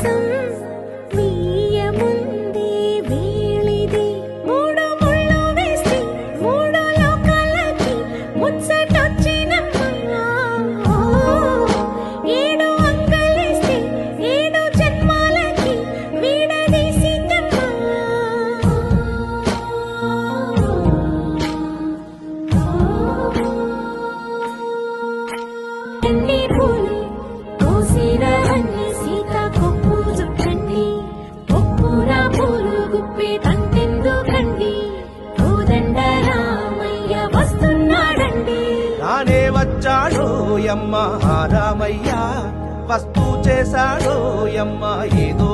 కోసం వీయముందే వేళిది మూడు ముళ్ళు వేసి మూడు లోకాలకి ముచ్చటొచ్చినమ్మా ఏడు అంగలేస్తే ఏడు జన్మాలకి వీడదీసిందమ్మా ఎన్ని పూలు కోసిరా అన్ని సీతాకొప్పు చుట్టండి ఒప్పురా పూలు గుప్పే తంతెందుకండి కోదండ రామయ్య వస్తున్నాడండి రానే వచ్చాడో యమ్మ రామయ్య వస్తూ చేశాడో యమ్మ ఏదో